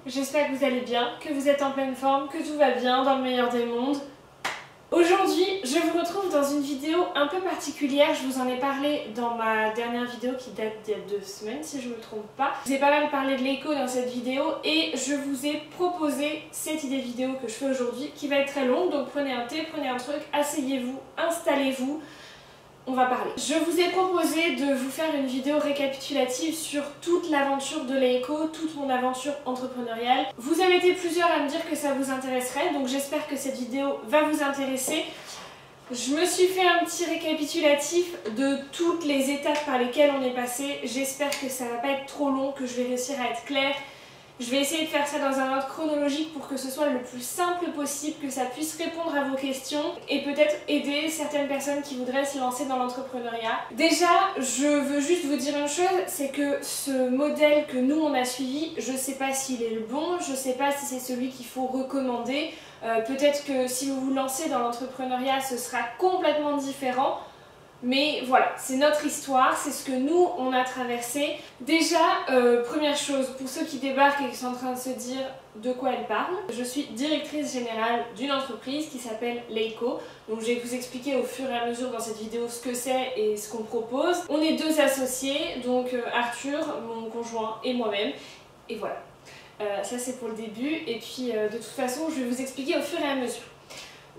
j'espère que vous allez bien, que vous êtes en pleine forme, que tout va bien, dans le meilleur des mondes. Aujourd'hui, je vous retrouve dans une vidéo un peu particulière. Je vous en ai parlé dans ma dernière vidéo qui date d'il y a 2 semaines si je ne me trompe pas. Je vous ai pas mal parlé de l'écho dans cette vidéo et je vous ai proposé cette idée vidéo que je fais aujourd'hui qui va être très longue. Donc prenez un thé, prenez un truc, asseyez-vous, installez-vous. On va parler. Je vous ai proposé de vous faire une vidéo récapitulative sur toute l'aventure de l'Eco, toute mon aventure entrepreneuriale. Vous avez été plusieurs à me dire que ça vous intéresserait, donc j'espère que cette vidéo va vous intéresser. Je me suis fait un petit récapitulatif de toutes les étapes par lesquelles on est passé. J'espère que ça va pas être trop long, que je vais réussir à être claire. Je vais essayer de faire ça dans un ordre chronologique pour que ce soit le plus simple possible, que ça puisse répondre à vos questions et peut-être aider certaines personnes qui voudraient se lancer dans l'entrepreneuriat. Déjà, je veux juste vous dire une chose, c'est que ce modèle que nous on a suivi, je sais pas s'il est le bon, je sais pas si c'est celui qu'il faut recommander. Peut-être que si vous vous lancez dans l'entrepreneuriat, ce sera complètement différent. Mais voilà, c'est notre histoire, c'est ce que nous on a traversé. Déjà, première chose, pour ceux qui débarquent et qui sont en train de se dire de quoi elle parle, je suis directrice générale d'une entreprise qui s'appelle l'Eco. Donc je vais vous expliquer au fur et à mesure dans cette vidéo ce que c'est et ce qu'on propose. On est 2 associés, donc Arthur, mon conjoint et moi-même. Et voilà, ça c'est pour le début. Et puis de toute façon, je vais vous expliquer au fur et à mesure.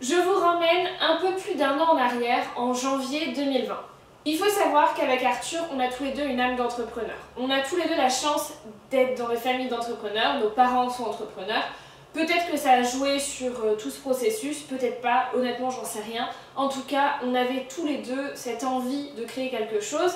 Je vous ramène un peu plus d'1 an en arrière, en janvier 2020. Il faut savoir qu'avec Arthur, on a tous les deux une âme d'entrepreneur. On a tous les deux la chance d'être dans des familles d'entrepreneurs, nos parents sont entrepreneurs. Peut-être que ça a joué sur tout ce processus, peut-être pas, honnêtement j'en sais rien. En tout cas, on avait tous les deux cette envie de créer quelque chose.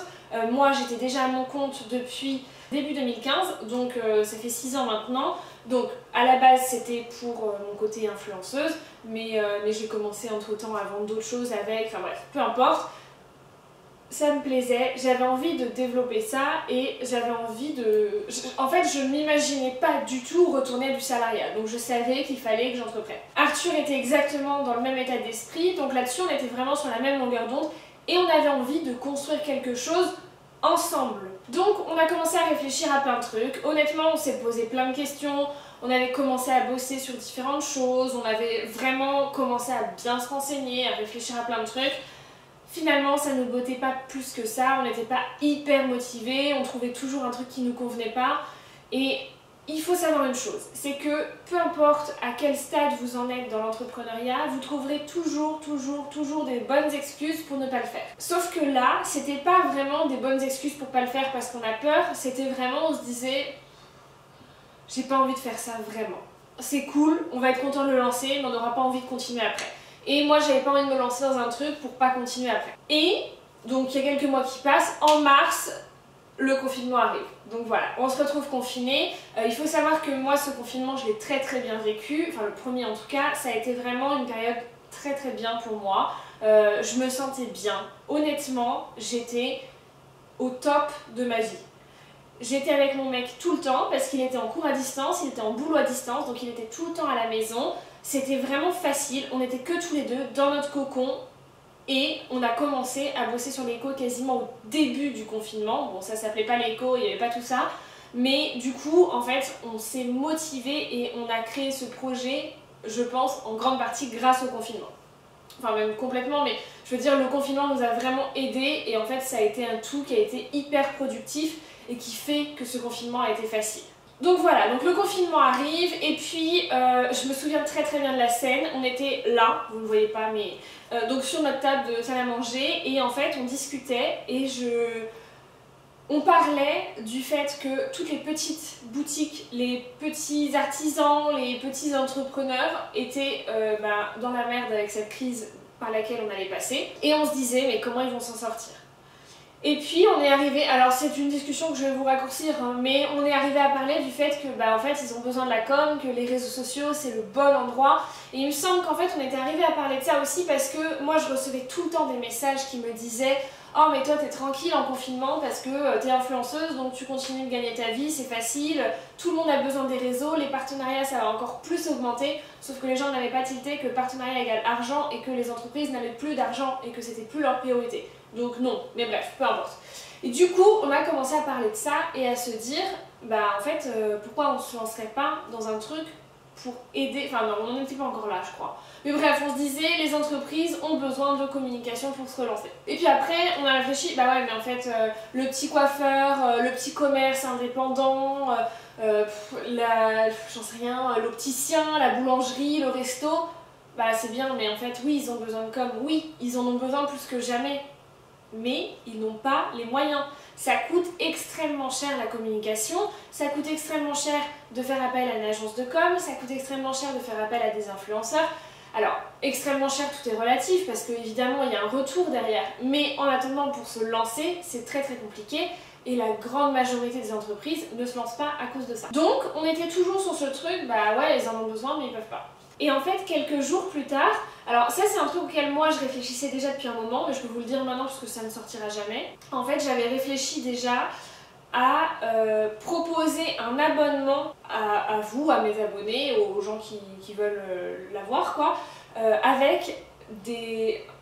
Moi j'étais déjà à mon compte depuis début 2015, donc ça fait 6 ans maintenant. Donc à la base c'était pour mon côté influenceuse, mais j'ai commencé entre temps à vendre d'autres choses avec, enfin bref, peu importe. Ça me plaisait, j'avais envie de développer ça et j'avais envie de... En fait, je ne m'imaginais pas du tout retourner du salariat, donc je savais qu'il fallait que j'entreprenne. Arthur était exactement dans le même état d'esprit, donc là-dessus on était vraiment sur la même longueur d'onde et on avait envie de construire quelque chose ensemble. Donc on a commencé à réfléchir à plein de trucs. Honnêtement, on s'est posé plein de questions, on avait commencé à bosser sur différentes choses, on avait vraiment commencé à bien se renseigner, à réfléchir à plein de trucs. Finalement, ça ne nous bottait pas plus que ça, on n'était pas hyper motivés, on trouvait toujours un truc qui ne nous convenait pas. Et il faut savoir une chose, c'est que peu importe à quel stade vous en êtes dans l'entrepreneuriat, vous trouverez toujours des bonnes excuses pour ne pas le faire. Sauf que là, c'était pas vraiment des bonnes excuses pour pas le faire parce qu'on a peur, c'était vraiment, on se disait, j'ai pas envie de faire ça vraiment. C'est cool, on va être content de le lancer, mais on n'aura pas envie de continuer après. Et moi, j'avais pas envie de me lancer dans un truc pour pas continuer après. Et donc, il y a quelques mois qui passent, en mars, le confinement arrive. Donc voilà, on se retrouve confinés. Il faut savoir que moi, ce confinement, je l'ai très bien vécu. Enfin, le premier en tout cas, ça a été vraiment une période très bien pour moi. Je me sentais bien. Honnêtement, j'étais au top de ma vie. J'étais avec mon mec tout le temps parce qu'il était en cours à distance, il était en boulot à distance, donc il était tout le temps à la maison. C'était vraiment facile, on était que tous les deux dans notre cocon et on a commencé à bosser sur l'Eco quasiment au début du confinement. Bon, ça s'appelait pas l'Eco, il n'y avait pas tout ça, mais du coup, en fait, on s'est motivé et on a créé ce projet, je pense, en grande partie grâce au confinement. Enfin, même complètement, mais je veux dire, le confinement nous a vraiment aidés et en fait, ça a été un tout qui a été hyper productif et qui fait que ce confinement a été facile. Donc voilà, donc le confinement arrive et puis je me souviens très bien de la scène. On était là, vous ne le voyez pas, mais donc sur notre table de salle à manger et en fait on discutait et on parlait du fait que toutes les petites boutiques, les petits artisans, les petits entrepreneurs étaient dans la merde avec cette crise par laquelle on allait passer et on se disait mais comment ils vont s'en sortir? Et puis on est arrivé, alors c'est une discussion que je vais vous raccourcir, hein, mais on est arrivé à parler du fait que en fait ils ont besoin de la com, que les réseaux sociaux c'est le bon endroit. Et il me semble qu'en fait on était arrivé à parler de ça aussi parce que moi je recevais tout le temps des messages qui me disaient oh mais toi t'es tranquille en confinement parce que t'es influenceuse donc tu continues de gagner ta vie, c'est facile, tout le monde a besoin des réseaux, les partenariats ça va encore plus augmenter, sauf que les gens n'avaient pas tilté que partenariat égale argent et que les entreprises n'avaient plus d'argent et que c'était plus leur priorité. Donc non, mais bref, peu importe. Et du coup, on a commencé à parler de ça et à se dire, bah en fait, pourquoi on se lancerait pas dans un truc pour aider, enfin non, on n'était pas encore là je crois. Mais bref, on se disait, les entreprises ont besoin de communication pour se relancer. Et puis après, on a réfléchi, bah ouais, mais en fait, le petit coiffeur, le petit commerce indépendant, j'en sais rien, l'opticien, la boulangerie, le resto, bah c'est bien, mais en fait, oui, ils ont besoin de com, oui, ils en ont besoin plus que jamais. Mais ils n'ont pas les moyens. Ça coûte extrêmement cher la communication, ça coûte extrêmement cher de faire appel à une agence de com, ça coûte extrêmement cher de faire appel à des influenceurs. Alors, extrêmement cher, tout est relatif parce qu'évidemment, il y a un retour derrière. Mais en attendant, pour se lancer, c'est très très compliqué et la grande majorité des entreprises ne se lancent pas à cause de ça. Donc, on était toujours sur ce truc, bah ouais, ils en ont besoin, mais ils peuvent pas. Et en fait, quelques jours plus tard, alors ça c'est un truc auquel moi je réfléchissais déjà depuis un moment, mais je peux vous le dire maintenant parce que ça ne sortira jamais. En fait, j'avais réfléchi déjà à proposer un abonnement à vous, à mes abonnés, aux gens qui veulent l'avoir, quoi, avec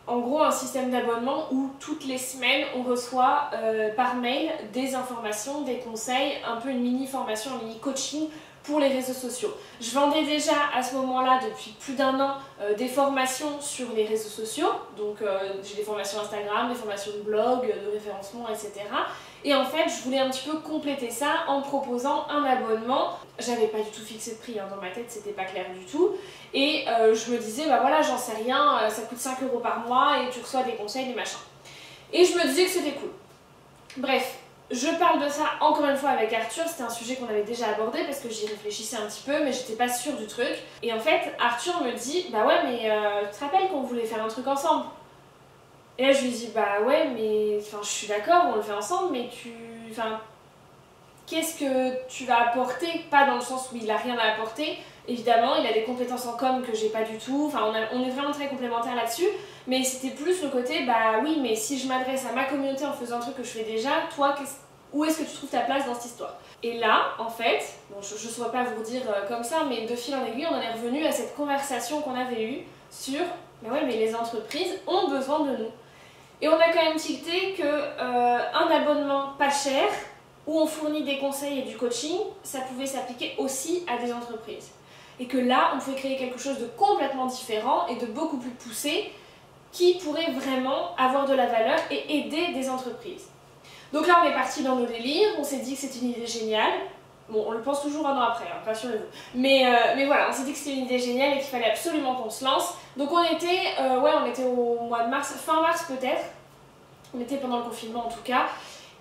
en gros un système d'abonnement où toutes les semaines on reçoit par mail des informations, des conseils, un peu une mini formation, un mini coaching pour les réseaux sociaux. Je vendais déjà à ce moment-là, depuis plus d'1 an, des formations sur les réseaux sociaux. Donc j'ai des formations Instagram, des formations de blog, de référencement, etc. Et en fait, je voulais un petit peu compléter ça en proposant un abonnement. J'avais pas du tout fixé de prix, hein, dans ma tête, c'était pas clair du tout. Et je me disais, bah voilà, j'en sais rien, ça coûte 5 € par mois et tu reçois des conseils, des machins. Et je me disais que c'était cool. Bref. Je parle de ça encore une fois avec Arthur, c'était un sujet qu'on avait déjà abordé parce que j'y réfléchissais un petit peu mais j'étais pas sûre du truc. Et en fait, Arthur me dit, bah ouais mais tu te rappelles qu'on voulait faire un truc ensemble? Et là je lui dis, bah ouais mais enfin je suis d'accord, on le fait ensemble mais qu'est-ce que tu vas apporter? Pas dans le sens où il a rien à apporter, évidemment, il a des compétences en com que j'ai pas du tout, enfin on est vraiment très complémentaires là-dessus, mais c'était plus le côté, bah oui, mais si je m'adresse à ma communauté en faisant un truc que je fais déjà, toi, où est-ce que tu trouves ta place dans cette histoire? Et là, en fait, bon, je ne saurais pas vous dire comme ça, mais de fil en aiguille, on en est revenu à cette conversation qu'on avait eue sur, bah ouais, mais les entreprises ont besoin de nous. Et on a quand même tilté qu'un abonnement pas cher, où on fournit des conseils et du coaching, ça pouvait s'appliquer aussi à des entreprises. Et que là, on pouvait créer quelque chose de complètement différent et de beaucoup plus poussé qui pourrait vraiment avoir de la valeur et aider des entreprises. Donc là, on est parti dans nos délires, on s'est dit que c'était une idée géniale. Bon, on le pense toujours 1 an après, hein, rassurez-vous. Mais voilà, on s'est dit que c'était une idée géniale et qu'il fallait absolument qu'on se lance. Donc on était au mois de mars, fin mars peut-être. On était pendant le confinement en tout cas.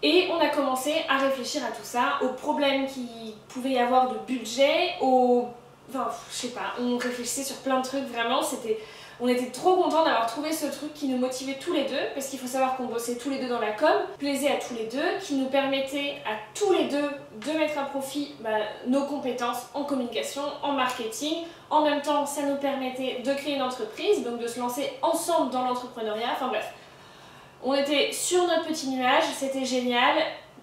Et on a commencé à réfléchir à tout ça, aux problèmes qu'il pouvait y avoir de budget, enfin, je sais pas, on réfléchissait sur plein de trucs, vraiment, on était trop contents d'avoir trouvé ce truc qui nous motivait tous les deux, parce qu'il faut savoir qu'on bossait tous les deux dans la com, plaisait à tous les deux, qui nous permettait à tous les deux de mettre à profit nos compétences en communication, en marketing. En même temps, ça nous permettait de créer une entreprise, donc de se lancer ensemble dans l'entrepreneuriat, enfin bref. On était sur notre petit nuage, c'était génial,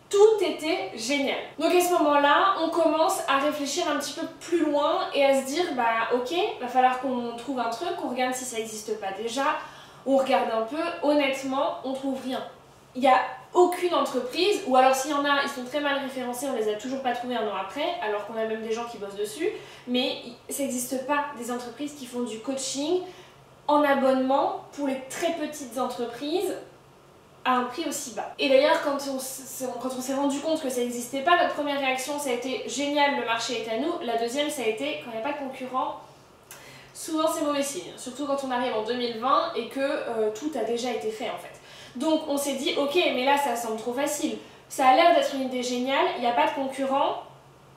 tout était génial. Donc à ce moment-là, on commence à réfléchir un petit peu plus loin et à se dire, bah ok, va falloir qu'on trouve un truc, qu'on regarde si ça n'existe pas déjà, on regarde un peu, honnêtement, on trouve rien. Il n'y a aucune entreprise, ou alors s'il y en a, ils sont très mal référencés, on les a toujours pas trouvés 1 an après, alors qu'on a même des gens qui bossent dessus, mais ça n'existe pas des entreprises qui font du coaching en abonnement pour les très petites entreprises, à un prix aussi bas. Et d'ailleurs, quand on s'est rendu compte que ça n'existait pas, notre première réaction, ça a été génial, le marché est à nous. La deuxième, ça a été quand il n'y a pas de concurrent, souvent c'est mauvais signe, surtout quand on arrive en 2020 et que tout a déjà été fait en fait. Donc on s'est dit, ok, mais là ça semble trop facile. Ça a l'air d'être une idée géniale, il n'y a pas de concurrent.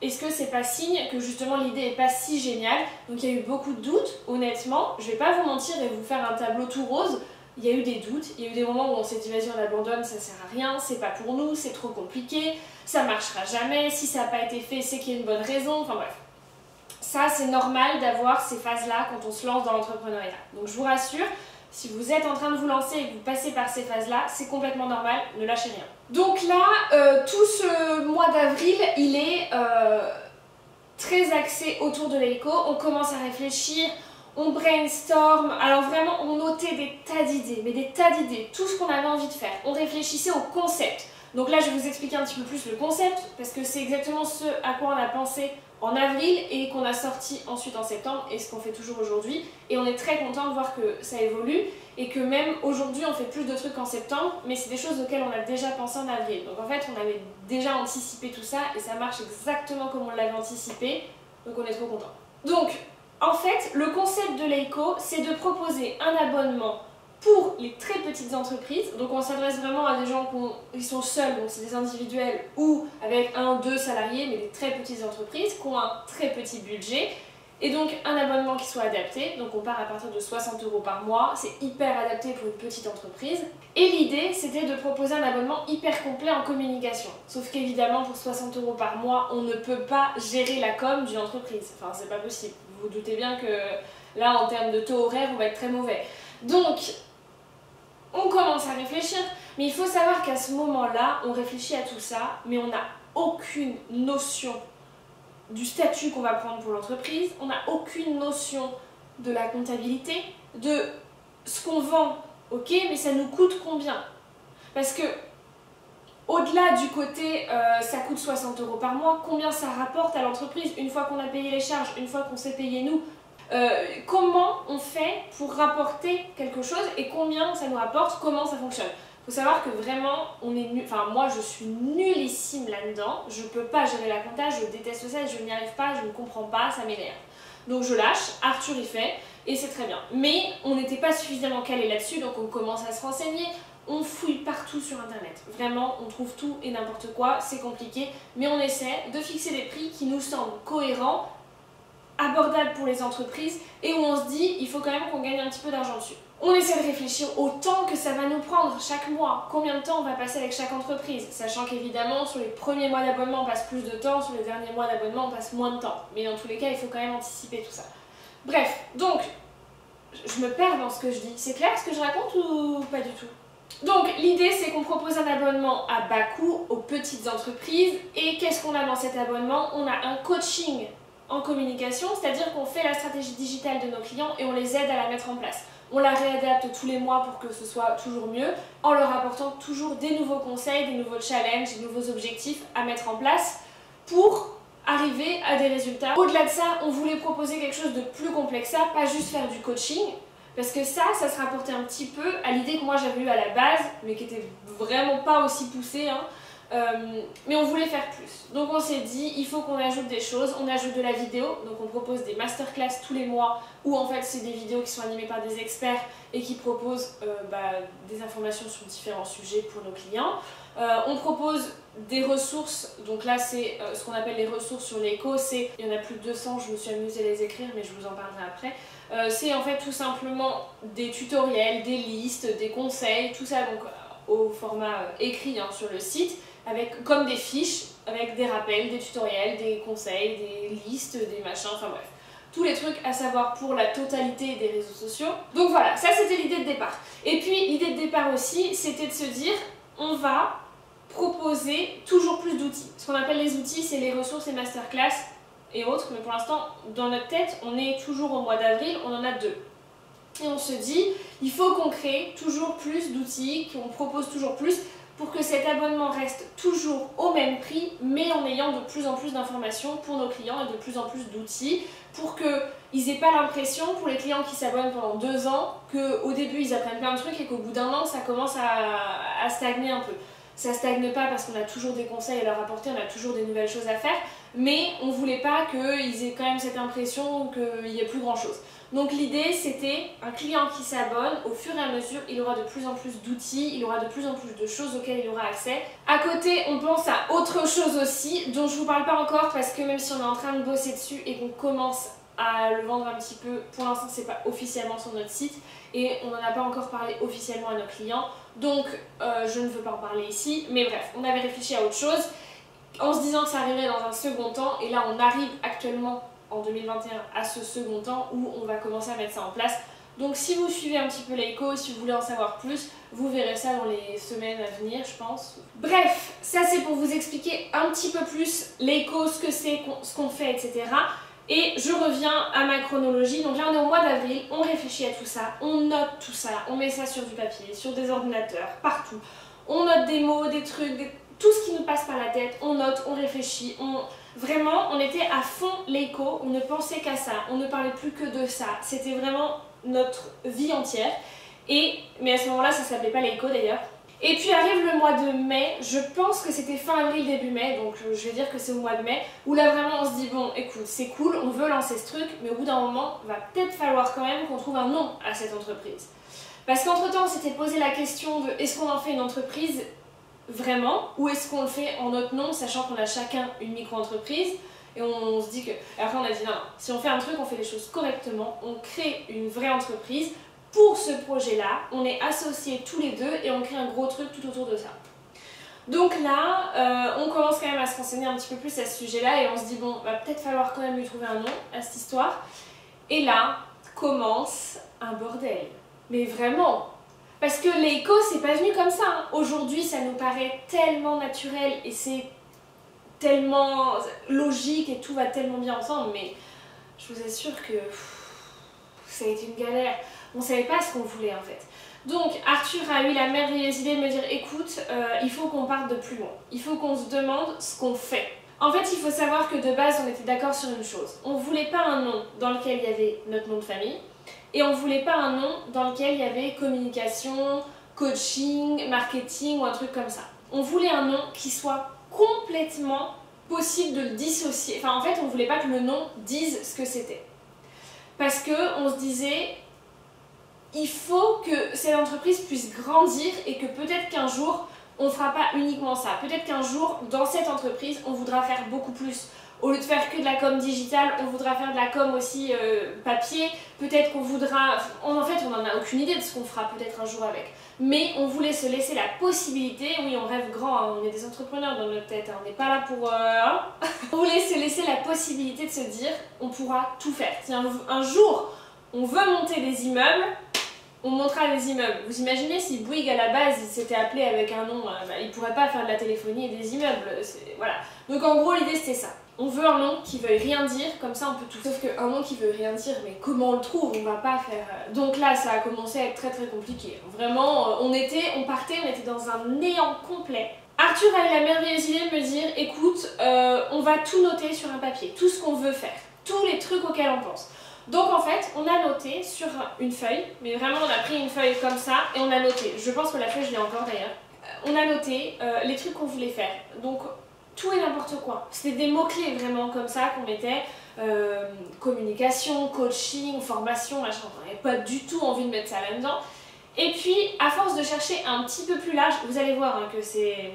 Est-ce que c'est pas signe que justement l'idée n'est pas si géniale? Donc il y a eu beaucoup de doutes, honnêtement. Je vais pas vous mentir et vous faire un tableau tout rose. Il y a eu des doutes, il y a eu des moments où on s'est dit vas-y on abandonne, ça sert à rien, c'est pas pour nous, c'est trop compliqué, ça marchera jamais, si ça n'a pas été fait c'est qu'il y a une bonne raison, enfin bref. Ça c'est normal d'avoir ces phases-là quand on se lance dans l'entrepreneuriat. Donc je vous rassure, si vous êtes en train de vous lancer et que vous passez par ces phases-là, c'est complètement normal, ne lâchez rien. Donc là, tout ce mois d'avril, il est très axé autour de l'éco, on commence à réfléchir, on brainstorm, alors vraiment on notait des tas d'idées, mais des tas d'idées, tout ce qu'on avait envie de faire. On réfléchissait au concept, Donc là, je vais vous expliquer un petit peu plus le concept, parce que c'est exactement ce à quoi on a pensé en avril et qu'on a sorti ensuite en septembre, et ce qu'on fait toujours aujourd'hui. Et on est très content de voir que ça évolue, et que même aujourd'hui, on fait plus de trucs qu'en septembre, mais c'est des choses auxquelles on a déjà pensé en avril. Donc en fait, on avait déjà anticipé tout ça, et ça marche exactement comme on l'avait anticipé, donc on est trop content. Donc, en fait, le concept de Leiko, c'est de proposer un abonnement pour les très petites entreprises. Donc on s'adresse vraiment à des gens qui sont seuls, donc c'est des individuels ou avec 1-2 salariés, mais des très petites entreprises qui ont un très petit budget. Et donc un abonnement qui soit adapté, donc on part à partir de 60 € par mois, c'est hyper adapté pour une petite entreprise. Et l'idée c'était de proposer un abonnement hyper complet en communication. Sauf qu'évidemment pour 60 € par mois, on ne peut pas gérer la com d'une entreprise. Enfin c'est pas possible, vous vous doutez bien que là en termes de taux horaire on va être très mauvais. Donc on commence à réfléchir, mais il faut savoir qu'à ce moment-là, on réfléchit à tout ça, mais on n'a aucune notion du statut qu'on va prendre pour l'entreprise, on n'a aucune notion de la comptabilité, de ce qu'on vend, ok, mais ça nous coûte combien? Parce que, au-delà du côté ça coûte 60 € par mois, combien ça rapporte à l'entreprise une fois qu'on a payé les charges, une fois qu'on s'est payé nous? Comment on fait pour rapporter quelque chose et combien ça nous rapporte, comment ça fonctionne. Il faut savoir que vraiment, on est nul, enfin moi je suis nullissime là-dedans, je peux pas gérer la compta, je déteste ça, je n'y arrive pas, je ne comprends pas, ça m'énerve. Donc je lâche, Arthur y fait, et c'est très bien. Mais on n'était pas suffisamment calé là-dessus, donc on commence à se renseigner, on fouille partout sur internet. Vraiment, on trouve tout et n'importe quoi, c'est compliqué, mais on essaie de fixer des prix qui nous semblent cohérents, abordable pour les entreprises et où on se dit il faut quand même qu'on gagne un petit peu d'argent dessus. On essaie de réfléchir au temps que ça va nous prendre chaque mois, combien de temps on va passer avec chaque entreprise, sachant qu'évidemment sur les premiers mois d'abonnement on passe plus de temps, sur les derniers mois d'abonnement on passe moins de temps, mais dans tous les cas il faut quand même anticiper tout ça. Bref, donc je me perds dans ce que je dis, c'est clair ce que je raconte ou pas du tout? Donc l'idée c'est qu'on propose un abonnement à bas coût aux petites entreprises et qu'est-ce qu'on a dans cet abonnement? On a un coaching en communication, c'est-à-dire qu'on fait la stratégie digitale de nos clients et on les aide à la mettre en place. On la réadapte tous les mois pour que ce soit toujours mieux, en leur apportant toujours des nouveaux conseils, des nouveaux challenges, des nouveaux objectifs à mettre en place pour arriver à des résultats. Au-delà de ça, on voulait proposer quelque chose de plus complexe, pas juste faire du coaching, parce que ça se rapportait un petit peu à l'idée que moi j'avais eue à la base, mais qui était vraiment pas aussi poussée, hein. Mais on voulait faire plus. Donc on s'est dit, il faut qu'on ajoute des choses, on ajoute de la vidéo, donc on propose des masterclass tous les mois, où en fait c'est des vidéos qui sont animées par des experts et qui proposent des informations sur différents sujets pour nos clients. On propose des ressources, donc là c'est ce qu'on appelle les ressources sur Leiko, il y en a plus de 200, je me suis amusée à les écrire mais je vous en parlerai après. C'est en fait tout simplement des tutoriels, des listes, des conseils, tout ça donc au format écrit hein, sur le site, avec comme des fiches, avec des rappels, des tutoriels, des conseils, des listes, des machins, enfin bref. Tous les trucs à savoir pour la totalité des réseaux sociaux. Donc voilà, ça c'était l'idée de départ. Et puis l'idée de départ aussi, c'était de se dire, on va proposer toujours plus d'outils. Ce qu'on appelle les outils, c'est les ressources, les masterclass et autres, mais pour l'instant, dans notre tête, on est toujours au mois d'avril, on en a 2. Et on se dit, il faut qu'on crée toujours plus d'outils, qu'on propose toujours plus, pour que cet abonnement reste toujours au même prix, mais en ayant de plus en plus d'informations pour nos clients et de plus en plus d'outils, pour qu'ils n'aient pas l'impression, pour les clients qui s'abonnent pendant 2 ans, qu'au début ils apprennent plein de trucs et qu'au bout d'1 an ça commence à stagner un peu. Ça stagne pas parce qu'on a toujours des conseils à leur apporter, on a toujours des nouvelles choses à faire, mais on voulait pas qu'ils aient quand même cette impression qu'il n'y ait plus grand chose. Donc l'idée c'était un client qui s'abonne, au fur et à mesure il aura de plus en plus d'outils, il aura de plus en plus de choses auxquelles il aura accès. À côté on pense à autre chose aussi dont je vous parle pas encore parce que même si on est en train de bosser dessus et qu'on commence à le vendre un petit peu, pour l'instant c'est pas officiellement sur notre site et on n'en a pas encore parlé officiellement à nos clients, donc je ne veux pas en parler ici, mais bref, on avait réfléchi à autre chose en se disant que ça arriverait dans un second temps et là on arrive actuellement en 2021 à ce second temps où on va commencer à mettre ça en place. Donc si vous suivez un petit peu Leiko, si vous voulez en savoir plus, vous verrez ça dans les semaines à venir je pense. Bref, ça c'est pour vous expliquer un petit peu plus Leiko, ce que c'est, ce qu'on fait, etc. Et je reviens à ma chronologie, donc là on est au mois d'avril, on réfléchit à tout ça, on note tout ça, on met ça sur du papier, sur des ordinateurs, partout. on note des mots, des trucs, tout ce qui nous passe par la tête, on note, on réfléchit, vraiment on était à fond l'éco, on ne pensait qu'à ça, on ne parlait plus que de ça, c'était vraiment notre vie entière. Mais à ce moment-là, ça s'appelait pas l'éco d'ailleurs. Et puis arrive le mois de mai, je pense que c'était fin avril, début mai, donc je vais dire que c'est au mois de mai, où là vraiment on se dit bon écoute, c'est cool, on veut lancer ce truc, mais au bout d'un moment, va peut-être falloir quand même qu'on trouve un nom à cette entreprise. Parce qu'entre temps on s'était posé la question de est-ce qu'on en fait une entreprise vraiment, ou est-ce qu'on le fait en notre nom, sachant qu'on a chacun une micro-entreprise, et on se dit que... Et après on a dit non, si on fait un truc, on fait les choses correctement, on crée une vraie entreprise. Pour ce projet-là, on est associés tous les deux et on crée un gros truc tout autour de ça. Donc là, on commence quand même à se renseigner un petit peu plus à ce sujet-là et on se dit bon, va peut-être falloir quand même lui trouver un nom à cette histoire. Et là, commence un bordel. Mais vraiment. Parce que l'éco, c'est pas venu comme ça. Hein. Aujourd'hui, ça nous paraît tellement naturel et c'est tellement logique et tout va tellement bien ensemble. Mais je vous assure que ça a été une galère. On savait pas ce qu'on voulait en fait. Donc Arthur a eu la merveilleuse idée de me dire écoute, il faut qu'on parte de plus loin. Il faut qu'on se demande ce qu'on fait. En fait, il faut savoir que de base, on était d'accord sur une chose. On voulait pas un nom dans lequel il y avait notre nom de famille et on voulait pas un nom dans lequel il y avait communication, coaching, marketing ou un truc comme ça. On voulait un nom qui soit complètement possible de le dissocier. Enfin, en fait, on voulait pas que le nom dise ce que c'était. Parce que on se disait il faut que cette entreprise puisse grandir et que peut-être qu'un jour, on ne fera pas uniquement ça. Peut-être qu'un jour, dans cette entreprise, on voudra faire beaucoup plus. Au lieu de faire que de la com digitale, on voudra faire de la com aussi papier. Peut-être qu'on voudra... En fait, on n'en a aucune idée de ce qu'on fera peut-être un jour avec. Mais on voulait se laisser la possibilité, oui, on rêve grand, hein, on est des entrepreneurs dans notre tête, hein, on n'est pas là pour... On voulait se laisser la possibilité de se dire, on pourra tout faire. Si un jour, on veut monter des immeubles, on montera les immeubles. Vous imaginez si Bouygues à la base il s'était appelé avec un nom, il pourrait pas faire de la téléphonie et des immeubles. Voilà. Donc en gros l'idée c'était ça. On veut un nom qui veuille rien dire, comme ça on peut tout. Sauf qu'un nom qui veut rien dire, mais comment on le trouve? On va pas faire. Donc là ça a commencé à être très très compliqué. Vraiment, on était dans un néant complet. Arthur a eu la merveilleuse idée de me dire écoute, on va tout noter sur un papier, tout ce qu'on veut faire, tous les trucs auxquels on pense. Donc en fait, on a noté sur une feuille, mais vraiment on a pris une feuille comme ça et on a noté, je pense que la feuille je l'ai encore d'ailleurs, on a noté les trucs qu'on voulait faire, donc tout et n'importe quoi. C'était des mots-clés vraiment comme ça qu'on mettait, communication, coaching, formation, machin, on n'avait pas du tout envie de mettre ça là-dedans. Et puis, à force de chercher un petit peu plus large, vous allez voir hein, que c'est...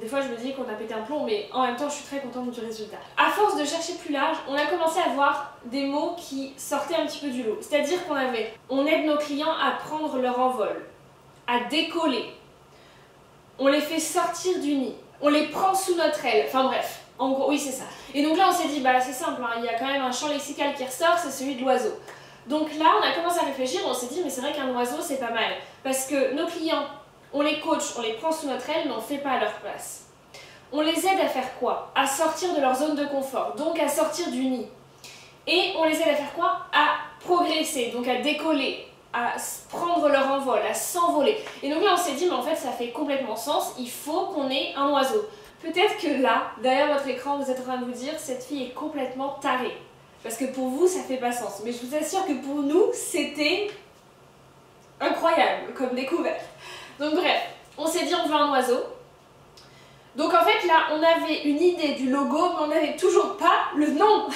Des fois je me dis qu'on a pété un plomb, mais en même temps je suis très contente du résultat. À force de chercher plus large, on a commencé à voir des mots qui sortaient un petit peu du lot. C'est-à-dire on aide nos clients à prendre leur envol, à décoller. On les fait sortir du nid, on les prend sous notre aile, enfin bref, en gros, oui c'est ça. Et donc là on s'est dit, bah c'est simple, hein, il y a quand même un champ lexical qui ressort, c'est celui de l'oiseau. Donc là on a commencé à réfléchir, on s'est dit, mais c'est vrai qu'un oiseau c'est pas mal, parce que nos clients, on les coach, on les prend sous notre aile, mais on ne fait pas à leur place. On les aide à faire quoi? À sortir de leur zone de confort, donc à sortir du nid. Et on les aide à faire quoi? À progresser, donc à décoller, à prendre leur envol, à s'envoler. Et donc là on s'est dit, mais en fait ça fait complètement sens, il faut qu'on ait un oiseau. Peut-être que là, derrière votre écran, vous êtes en train de vous dire, cette fille est complètement tarée. Parce que pour vous, ça fait pas sens. Mais je vous assure que pour nous, c'était incroyable comme découverte. Donc bref, on s'est dit on veut un oiseau. Donc en fait là on avait une idée du logo mais on n'avait toujours pas le nom.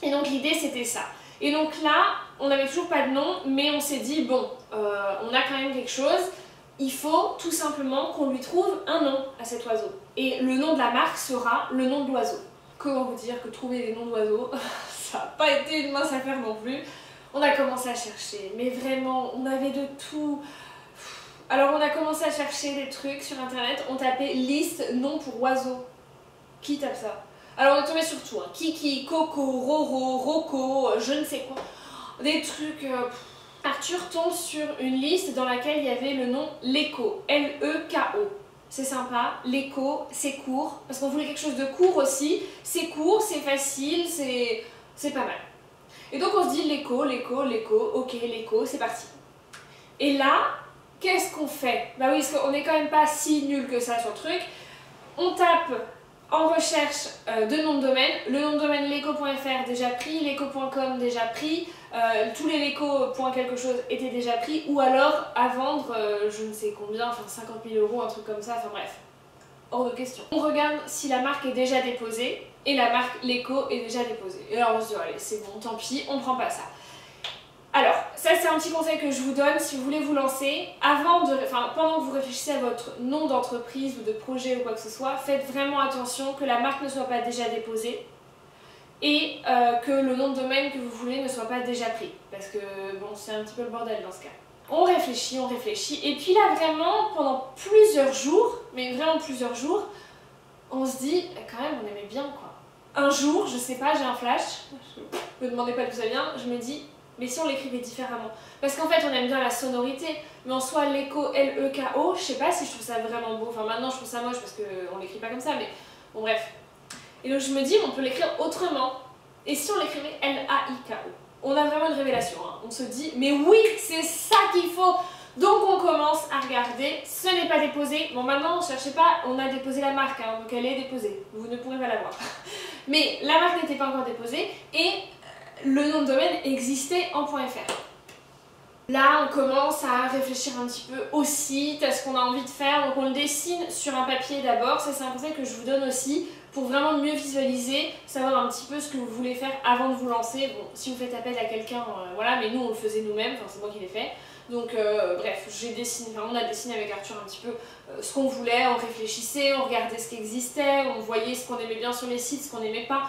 Et donc l'idée c'était ça. Et donc là on n'avait toujours pas de nom mais on s'est dit bon on a quand même quelque chose. Il faut tout simplement qu'on lui trouve un nom à cet oiseau. Et le nom de la marque sera le nom de l'oiseau. Comment vous dire que trouver des noms d'oiseaux, ça n'a pas été une mince affaire non plus. On a commencé à chercher mais vraiment on avait de tout. Alors on a commencé à chercher des trucs sur internet, on tapait liste nom pour oiseau. Qui tape ça? Alors on est tombé sur tout, hein. Kiki, Coco, Roro, Rocco, je ne sais quoi. Des trucs... Arthur tombe sur une liste dans laquelle il y avait le nom Leko, L-E-K-O. C'est sympa, Leko, c'est court, parce qu'on voulait quelque chose de court aussi. C'est court, c'est facile, c'est pas mal. Et donc on se dit Leko, Leko, Leko, ok Leko, c'est parti. Et là... qu'est-ce qu'on fait? Bah oui, parce qu'on est quand même pas si nul que ça sur le truc. On tape en recherche de nom de domaine, le nom de domaine leco.fr déjà pris, leco.com déjà pris, tous les leco. Quelque chose étaient déjà pris, ou alors à vendre je ne sais combien, enfin 50 000 €, un truc comme ça, enfin bref, hors de question. On regarde si la marque est déjà déposée, et la marque Leco est déjà déposée. Et alors on se dit allez c'est bon, tant pis, on prend pas ça. Alors, ça c'est un petit conseil que je vous donne si vous voulez vous lancer. Pendant que vous réfléchissez à votre nom d'entreprise ou de projet ou quoi que ce soit, faites vraiment attention que la marque ne soit pas déjà déposée et que le nom de domaine que vous voulez ne soit pas déjà pris. Parce que bon, c'est un petit peu le bordel dans ce cas. On réfléchit, et puis là vraiment, pendant plusieurs jours, mais vraiment plusieurs jours, on se dit, quand même on aimait bien quoi. Un jour, je sais pas, j'ai un flash, me demandez pas d'où ça vient, je me dis, mais si on l'écrivait différemment? Parce qu'en fait on aime bien la sonorité, mais en soi Leco, L-E-K-O, je sais pas si je trouve ça vraiment beau, enfin maintenant je trouve ça moche parce qu'on l'écrit pas comme ça, mais bon bref. Et donc je me dis on peut l'écrire autrement, et si on l'écrivait L-A-I-K-O? On a vraiment une révélation, hein. On se dit mais oui c'est ça qu'il faut. Donc on commence à regarder, ce n'est pas déposé, bon maintenant ne cherchez pas, on a déposé la marque, hein, donc elle est déposée, vous ne pourrez pas la voir. Mais la marque n'était pas encore déposée, et le nom de domaine existait en .fr. Là, on commence à réfléchir un petit peu au site, à ce qu'on a envie de faire. Donc on le dessine sur un papier d'abord. Ça c'est un conseil que je vous donne aussi pour vraiment mieux visualiser, savoir un petit peu ce que vous voulez faire avant de vous lancer. Bon, si vous faites appel à quelqu'un, voilà, mais nous on le faisait nous-mêmes, enfin c'est moi qui l'ai fait. Donc bref, on a dessiné avec Arthur un petit peu ce qu'on voulait, on réfléchissait, on regardait ce qui existait, on voyait ce qu'on aimait bien sur les sites, ce qu'on n'aimait pas.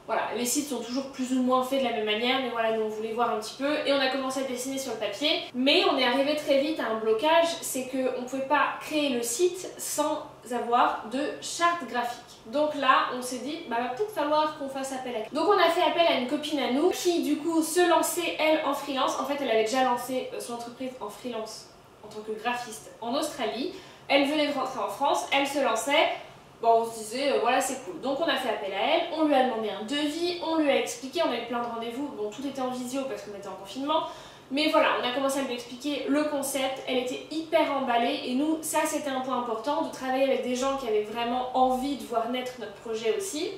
Voilà, les sites sont toujours plus ou moins faits de la même manière, mais voilà, nous on voulait voir un petit peu, et on a commencé à dessiner sur le papier. Mais on est arrivé très vite à un blocage, c'est qu'on ne pouvait pas créer le site sans avoir de charte graphique. Donc là, on s'est dit, bah va peut-être falloir qu'on fasse appel à... Donc on a fait appel à une copine à nous, qui du coup se lançait, elle, en freelance. En fait, elle avait déjà lancé son entreprise en freelance, en tant que graphiste, en Australie. Elle venait de rentrer en France, elle se lançait. Bon, on se disait, voilà, c'est cool. Donc on a fait appel à elle, on lui a demandé un devis, on lui a expliqué, on a eu plein de rendez-vous. Bon, tout était en visio parce qu'on était en confinement. Mais voilà, on a commencé à lui expliquer le concept, elle était hyper emballée. Et nous, ça c'était un point important, de travailler avec des gens qui avaient vraiment envie de voir naître notre projet aussi.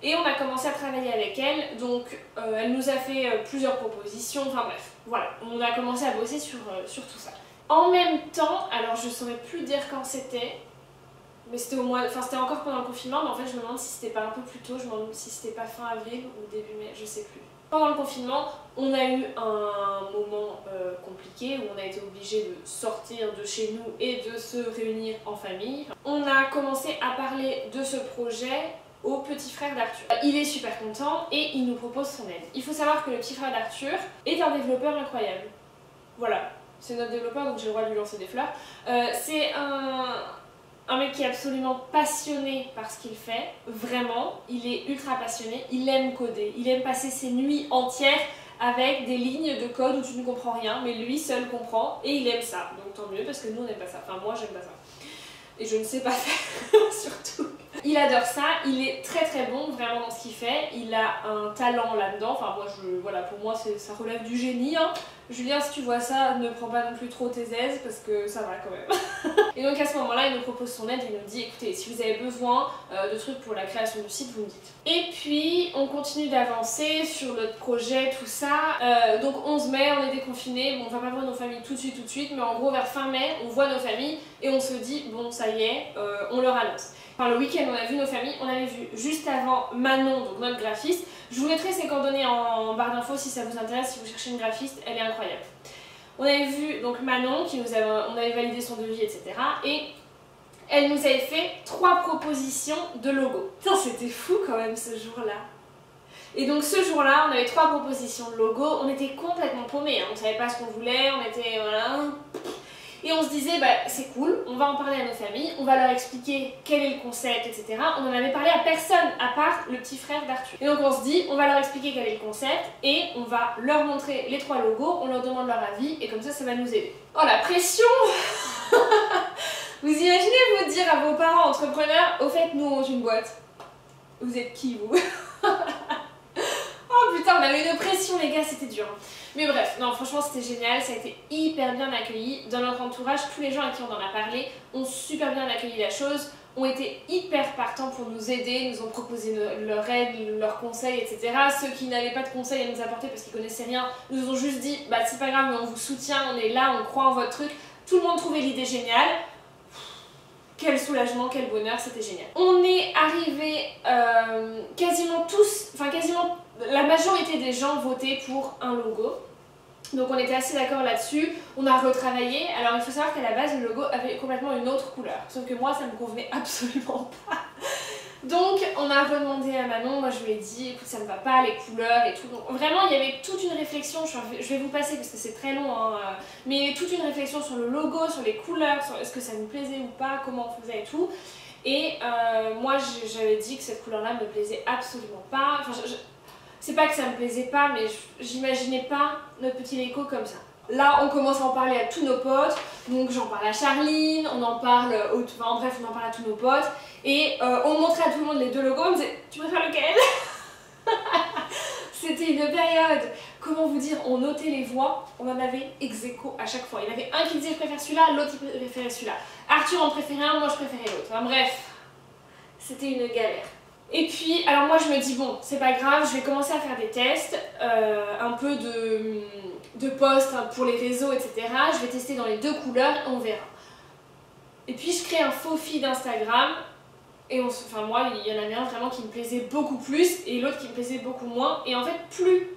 Et on a commencé à travailler avec elle, donc elle nous a fait plusieurs propositions, enfin bref, voilà. On a commencé à bosser sur tout ça. En même temps, alors je saurais plus dire quand c'était, mais c'était c'était encore pendant le confinement, mais en fait je me demande si c'était pas un peu plus tôt, je me demande si c'était pas fin avril ou début mai, je sais plus. Pendant le confinement, on a eu un moment compliqué où on a été obligé de sortir de chez nous et de se réunir en famille. On a commencé à parler de ce projet au petit frère d'Arthur. Il est super content et il nous propose son aide. Il faut savoir que le petit frère d'Arthur est un développeur incroyable. Voilà, c'est notre développeur donc j'ai le droit de lui lancer des fleurs. C'est un mec qui est absolument passionné par ce qu'il fait, vraiment, il est ultra passionné, il aime coder, il aime passer ses nuits entières avec des lignes de code où tu ne comprends rien, mais lui seul comprend et il aime ça, donc tant mieux parce que nous on n'aime pas ça, enfin moi j'aime pas ça. Et je ne sais pas faire, surtout. Il adore ça, il est très très bon vraiment dans ce qu'il fait, il a un talent là-dedans, enfin moi voilà, pour moi ça relève du génie, hein. Julien, si tu vois ça, ne prends pas non plus trop tes aises parce que ça va quand même. Et donc à ce moment-là, il nous propose son aide, il nous dit écoutez, si vous avez besoin de trucs pour la création du site, vous me dites. Et puis on continue d'avancer sur notre projet, tout ça. Donc 11 mai, on est déconfinés, bon, on va pas voir nos familles tout de suite, mais en gros vers fin mai, on voit nos familles et on se dit bon ça y est, on leur annonce. Enfin le week-end on a vu nos familles, on avait vu juste avant Manon, donc notre graphiste. Je vous mettrai ses coordonnées en barre d'infos si ça vous intéresse, si vous cherchez une graphiste, elle est incroyable. On avait vu donc Manon, on avait validé son devis, etc. Et elle nous avait fait 3 propositions de logo. Putain, c'était fou quand même ce jour-là. Et donc ce jour-là, on avait 3 propositions de logo, on était complètement paumés, hein. On savait pas ce qu'on voulait, on était voilà. Et on se disait, bah, c'est cool, on va en parler à nos familles, on va leur expliquer quel est le concept, etc. On n'en avait parlé à personne, à part le petit frère d'Arthur. Et donc on se dit, on va leur expliquer quel est le concept, et on va leur montrer les 3 logos, on leur demande leur avis, et comme ça va nous aider. Oh la pression. Vous imaginez vous dire à vos parents entrepreneurs, au fait nous on est une boîte. Vous êtes qui vous? Oh putain, on avait une pression les gars, c'était dur. Mais bref, non franchement c'était génial, ça a été hyper bien accueilli. Dans notre entourage, tous les gens à qui on en a parlé ont super bien accueilli la chose, ont été hyper partants pour nous aider, nous ont proposé leur aide, leurs conseils, etc. Ceux qui n'avaient pas de conseils à nous apporter parce qu'ils connaissaient rien, nous ont juste dit bah c'est pas grave mais on vous soutient, on est là, on croit en votre truc. Tout le monde trouvait l'idée géniale. Quel soulagement, quel bonheur, c'était génial. On est arrivé quasiment tous, enfin quasiment la majorité des gens votaient pour un logo. Donc on était assez d'accord là-dessus, on a retravaillé. Alors il faut savoir qu'à la base le logo avait complètement une autre couleur, sauf que moi ça me convenait absolument pas. Donc on a redemandé à Manon, moi je lui ai dit écoute ça me va pas les couleurs et tout. Donc vraiment il y avait toute une réflexion, je vais vous passer parce que c'est très long, hein, mais toute une réflexion sur le logo, sur les couleurs, sur est-ce que ça nous plaisait ou pas, comment on faisait et tout. Et moi j'avais dit que cette couleur là me plaisait absolument pas. Enfin, c'est pas que ça me plaisait pas, mais j'imaginais pas notre petit Lego comme ça. Là, on commence à en parler à tous nos potes, donc j'en parle à Charline, on en parle, enfin bref, on en parle à tous nos potes, et on montrait à tout le monde les deux logos, on me disait « Tu préfères lequel ?» C'était une période, comment vous dire, on notait les voix, on en avait ex aequo à chaque fois. Il y en avait un qui disait « Je préfère celui-là », l'autre il préférait celui-là. Arthur en préférait un, moi je préférais l'autre. Enfin bref, c'était une galère. Et puis, alors moi je me dis bon, c'est pas grave, je vais commencer à faire des tests, un peu de posts pour les réseaux, etc. Je vais tester dans les deux couleurs et on verra. Et puis je crée un faux feed Instagram, et enfin moi il y en avait un vraiment qui me plaisait beaucoup plus et l'autre qui me plaisait beaucoup moins. Et en fait plus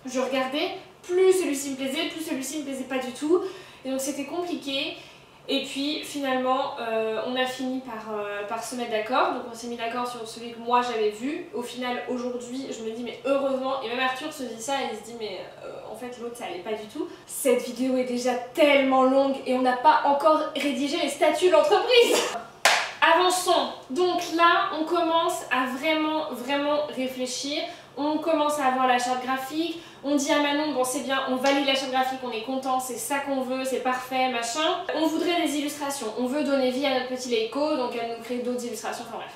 je regardais, plus celui-ci me plaisait, plus celui-ci me plaisait pas du tout. Et donc c'était compliqué. Et puis finalement on a fini par se mettre d'accord, donc on s'est mis d'accord sur celui que moi j'avais vu. Au final aujourd'hui je me dis mais heureusement, et même Arthur se dit ça et il se dit mais en fait l'autre ça allait pas du tout. Cette vidéo est déjà tellement longue et on n'a pas encore rédigé les statuts de l'entreprise. Avançons, donc là on commence à vraiment réfléchir. On commence à avoir la charte graphique, on dit à Manon, bon c'est bien, on valide la charte graphique, on est content, c'est ça qu'on veut, c'est parfait, machin. On voudrait des illustrations, on veut donner vie à notre petit Lego, donc elle nous crée d'autres illustrations, enfin bref.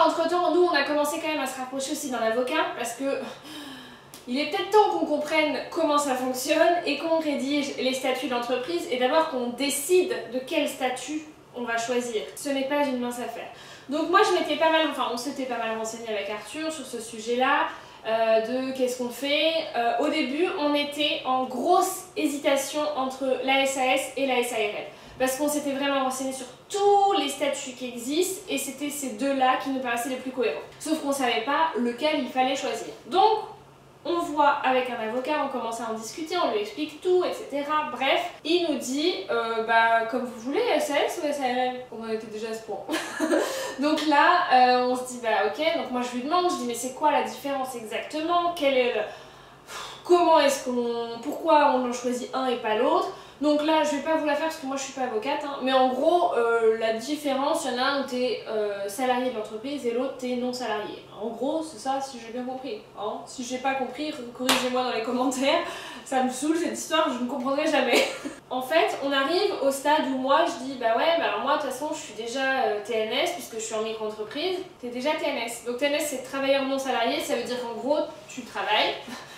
Entre temps, nous on a commencé quand même à se rapprocher aussi d'un avocat, parce que il est peut-être temps qu'on comprenne comment ça fonctionne et qu'on rédige les statuts d'entreprise et d'abord qu'on décide de quel statut on va choisir. Ce n'est pas une mince affaire. Donc moi je m'étais pas mal, enfin on s'était pas mal renseigné avec Arthur sur ce sujet-là, de qu'est-ce qu'on fait. Au début on était en grosse hésitation entre la SAS et la SARL. Parce qu'on s'était vraiment renseigné sur tous les statuts qui existent et c'était ces deux-là qui nous paraissaient les plus cohérents. Sauf qu'on savait pas lequel il fallait choisir. Donc on voit avec un avocat, on commence à en discuter, on lui explique tout, etc. Bref, il nous dit, bah comme vous voulez, SAS ou SARL. On en était déjà à ce point. Donc là, on se dit, bah ok, donc moi je lui demande, je dis mais c'est quoi la différence exactement? Quel est le... Comment est-ce qu'on... Pourquoi on en choisit un et pas l'autre? Donc là, je vais pas vous la faire parce que moi je suis pas avocate, hein, mais en gros, la différence, il y en a un où tu es salarié de l'entreprise et l'autre tu es non salarié. En gros, c'est ça si j'ai bien compris. Hein. Si j'ai pas compris, corrigez-moi dans les commentaires, ça me saoule cette histoire, je ne comprendrai jamais. En fait, on arrive au stade où moi je dis, bah ouais, bah alors moi de toute façon je suis déjà TNS puisque je suis en micro-entreprise, tu es déjà TNS. Donc TNS c'est travailleur non salarié, ça veut dire qu'en gros tu travailles.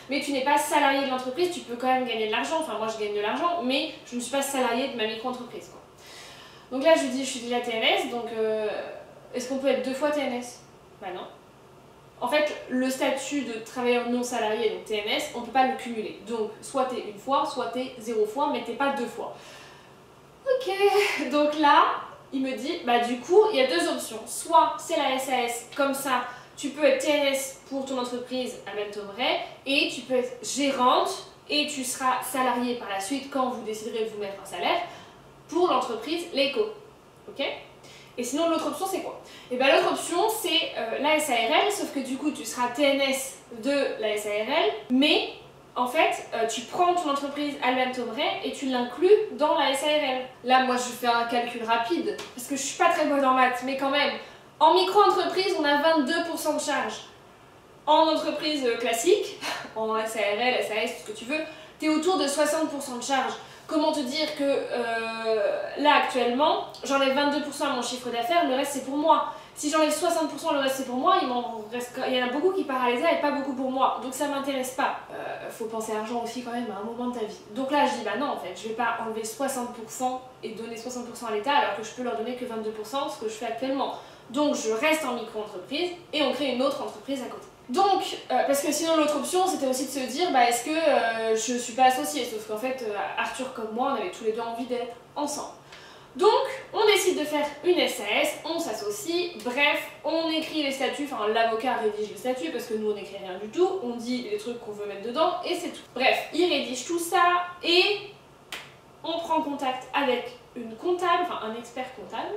Mais tu n'es pas salarié de l'entreprise, tu peux quand même gagner de l'argent, enfin moi je gagne de l'argent, mais je ne suis pas salarié de ma micro-entreprise. Donc là je lui dis, je suis déjà TNS, donc est-ce qu'on peut être 2 fois TNS? Bah non. En fait, le statut de travailleur non salarié, donc TNS, on ne peut pas le cumuler. Donc soit tu es 1 fois, soit tu es 0 fois, mais tu n'es pas 2 fois. Ok, donc là, il me dit, bah du coup, il y a 2 options. Soit c'est la SAS, comme ça, tu peux être TNS pour ton entreprise à Bentomray et tu peux être gérante et tu seras salarié par la suite quand vous déciderez de vous mettre un salaire pour l'entreprise Lego. Ok? Et sinon l'autre option c'est quoi? Et bien l'autre option c'est la SARL, sauf que du coup tu seras TNS de la SARL, mais en fait tu prends ton entreprise à Bentomray et tu l'inclus dans la SARL. Là moi je fais un calcul rapide parce que je suis pas très bonne en maths, mais quand même. En micro-entreprise, on a 22% de charge. En entreprise classique, en SARL, SAS, tout ce que tu veux, tu es autour de 60% de charge. Comment te dire que là actuellement, j'enlève 22% à mon chiffre d'affaires, le reste c'est pour moi. Si j'enlève 60%, le reste c'est pour moi, il y en a beaucoup qui part à l'État et pas beaucoup pour moi. Donc ça m'intéresse pas. Faut penser à l'argent aussi quand même à un moment de ta vie. Donc là je dis bah non en fait, je vais pas enlever 60% et donner 60% à l'État alors que je peux leur donner que 22%, ce que je fais actuellement. Donc je reste en micro-entreprise et on crée une autre entreprise à côté. Donc, parce que sinon l'autre option c'était aussi de se dire bah est-ce que je suis pas associée, sauf qu'en fait Arthur comme moi on avait tous les deux envie d'être ensemble. Donc on décide de faire une SAS, on s'associe, bref, on écrit les statuts, enfin l'avocat rédige les statuts parce que nous on n'écrit rien du tout, on dit les trucs qu'on veut mettre dedans et c'est tout. Bref, il rédige tout ça et on prend contact avec une comptable, enfin un expert comptable,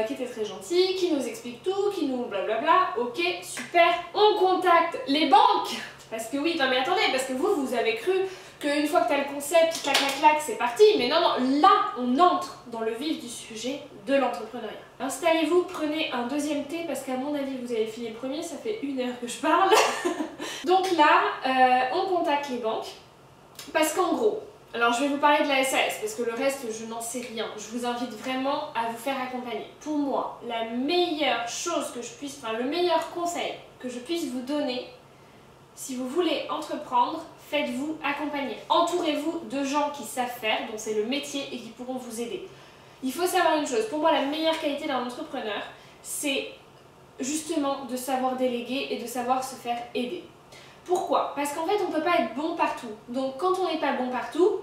qui était très gentil, qui nous explique tout, qui nous blablabla, ok, super. On contacte les banques, parce que oui, non mais attendez, parce que vous avez cru qu'une fois que tu as le concept, clac clac clac, c'est parti, mais non, non, là, on entre dans le vif du sujet de l'entrepreneuriat. Installez-vous, prenez un deuxième thé, parce qu'à mon avis, vous avez fini le premier, ça fait 1 heure que je parle. Donc là, on contacte les banques, parce qu'en gros, alors je vais vous parler de la SAS parce que le reste je n'en sais rien. Je vous invite vraiment à vous faire accompagner. Pour moi, la meilleure chose que je puisse, enfin le meilleur conseil que je puisse vous donner, si vous voulez entreprendre, faites-vous accompagner. Entourez-vous de gens qui savent faire, dont c'est le métier et qui pourront vous aider. Il faut savoir une chose, pour moi la meilleure qualité d'un entrepreneur, c'est justement de savoir déléguer et de savoir se faire aider. Pourquoi? Parce qu'en fait on ne peut pas être bon partout. Donc quand on n'est pas bon partout,